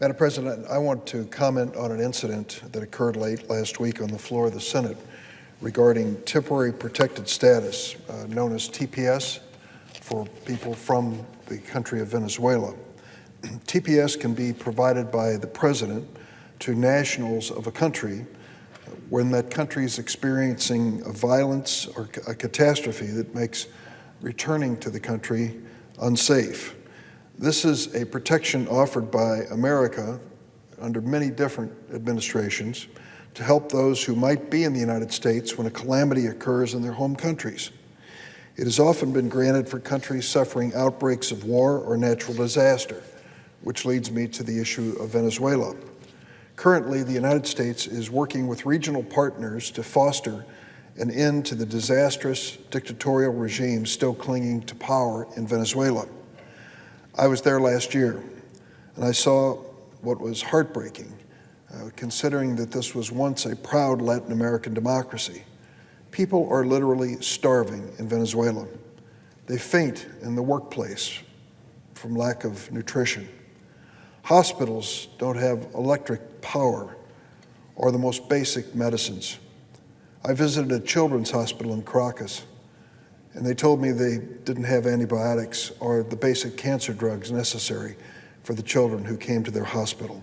Madam President, I want to comment on an incident that occurred late last week on the floor of the Senate regarding temporary protected status, known as TPS, for people from the country of Venezuela. TPS can be provided by the President to nationals of a country when that country is experiencing a violence or a catastrophe that makes returning to the country unsafe. This is a protection offered by America under many different administrations to help those who might be in the United States when a calamity occurs in their home countries. It has often been granted for countries suffering outbreaks of war or natural disaster, which leads me to the issue of Venezuela. Currently, the United States is working with regional partners to foster an end to the disastrous dictatorial regime still clinging to power in Venezuela. I was there last year, and I saw what was heartbreaking, considering that this was once a proud Latin American democracy. People are literally starving in Venezuela. They faint in the workplace from lack of nutrition. Hospitals don't have electric power or the most basic medicines. I visited a children's hospital in Caracas, and they told me they didn't have antibiotics or the basic cancer drugs necessary for the children who came to their hospital.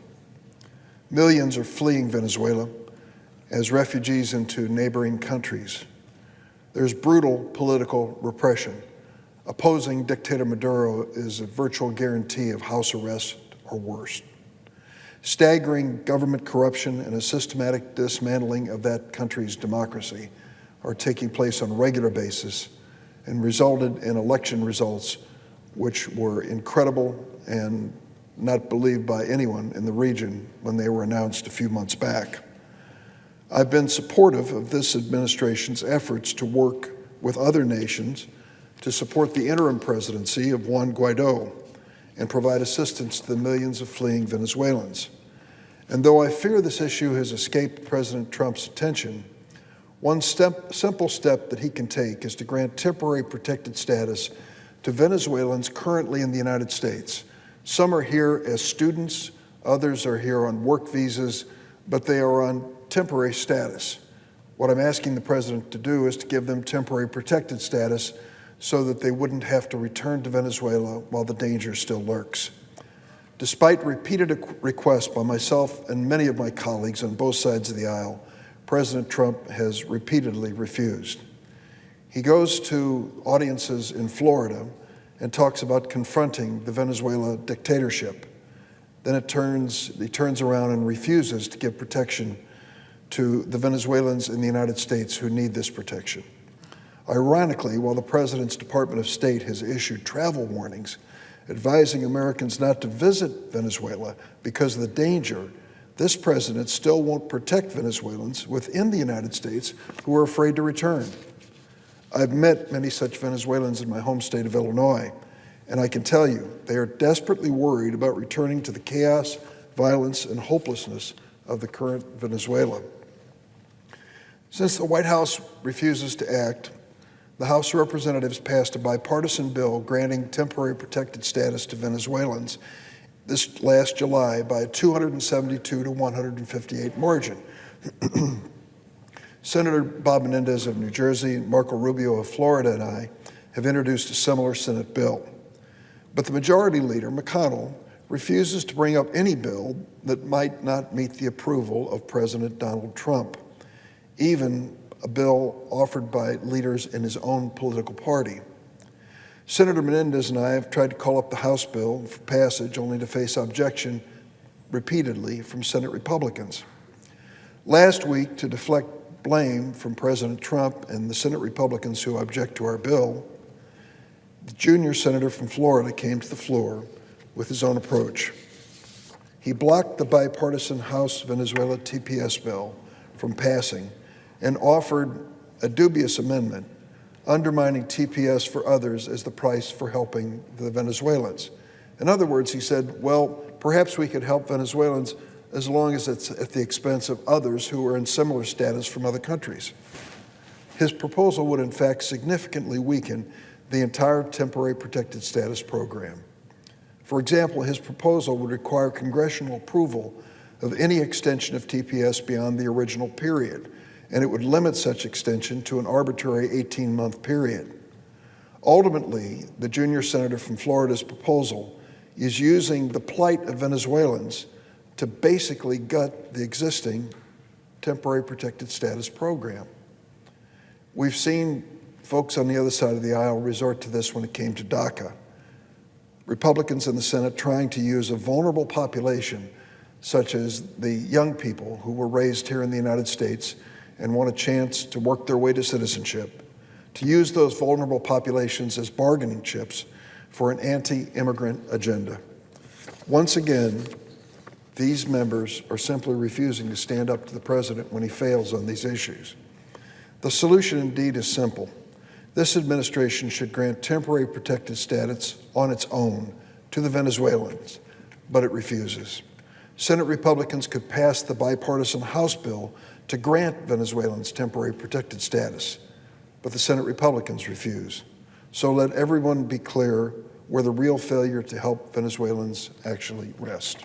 Millions are fleeing Venezuela as refugees into neighboring countries. There's brutal political repression. Opposing dictator Maduro is a virtual guarantee of house arrest or worse. Staggering government corruption and a systematic dismantling of that country's democracy are taking place on a regular basis and resulted in election results which were incredible and not believed by anyone in the region when they were announced a few months back. I've been supportive of this administration's efforts to work with other nations to support the interim presidency of Juan Guaido and provide assistance to the millions of fleeing Venezuelans. And though I fear this issue has escaped President Trump's attention, one simple step that he can take is to grant temporary protected status to Venezuelans currently in the United States. Some are here as students, others are here on work visas, but they are on temporary status. What I'm asking the President to do is to give them temporary protected status so that they wouldn't have to return to Venezuela while the danger still lurks. Despite repeated requests by myself and many of my colleagues on both sides of the aisle, President Trump has repeatedly refused. He goes to audiences in Florida and talks about confronting the Venezuela dictatorship. Then he turns around and refuses to give protection to the Venezuelans in the United States who need this protection. Ironically, while the President's Department of State has issued travel warnings advising Americans not to visit Venezuela because of the danger, this President still won't protect Venezuelans within the United States who are afraid to return. I've met many such Venezuelans in my home state of Illinois, and I can tell you they are desperately worried about returning to the chaos, violence, and hopelessness of the current Venezuela. Since the White House refuses to act, the House of Representatives passed a bipartisan bill granting temporary protected status to Venezuelans this last July by a 272 to 158 margin. Senator Bob Menendez of New Jersey, Marco Rubio of Florida, and I have introduced a similar Senate bill. But the Majority Leader, McConnell, refuses to bring up any bill that might not meet the approval of President Donald Trump, even a bill offered by leaders in his own political party. Senator Menendez and I have tried to call up the House bill for passage only to face objection repeatedly from Senate Republicans. Last week, to deflect blame from President Trump and the Senate Republicans who object to our bill, the junior senator from Florida came to the floor with his own approach. He blocked the bipartisan House Venezuela TPS bill from passing and offered a dubious amendment undermining TPS for others as the price for helping the Venezuelans. In other words, he said, well, perhaps we could help Venezuelans as long as it's at the expense of others who are in similar status from other countries. His proposal would in fact significantly weaken the entire temporary protected status program. For example, his proposal would require congressional approval of any extension of TPS beyond the original period, and it would limit such extension to an arbitrary 18-month period. Ultimately, the junior senator from Florida's proposal is using the plight of Venezuelans to basically gut the existing temporary protected status program. We've seen folks on the other side of the aisle resort to this when it came to DACA. Republicans in the Senate trying to use a vulnerable population, such as the young people who were raised here in the United States and want a chance to work their way to citizenship, to use those vulnerable populations as bargaining chips for an anti-immigrant agenda. Once again, these members are simply refusing to stand up to the president when he fails on these issues. The solution indeed is simple. This administration should grant temporary protected status on its own to the Venezuelans, but it refuses. Senate Republicans could pass the bipartisan House bill to grant Venezuelans temporary protected status, but the Senate Republicans refuse. So let everyone be clear where the real failure to help Venezuelans actually rests.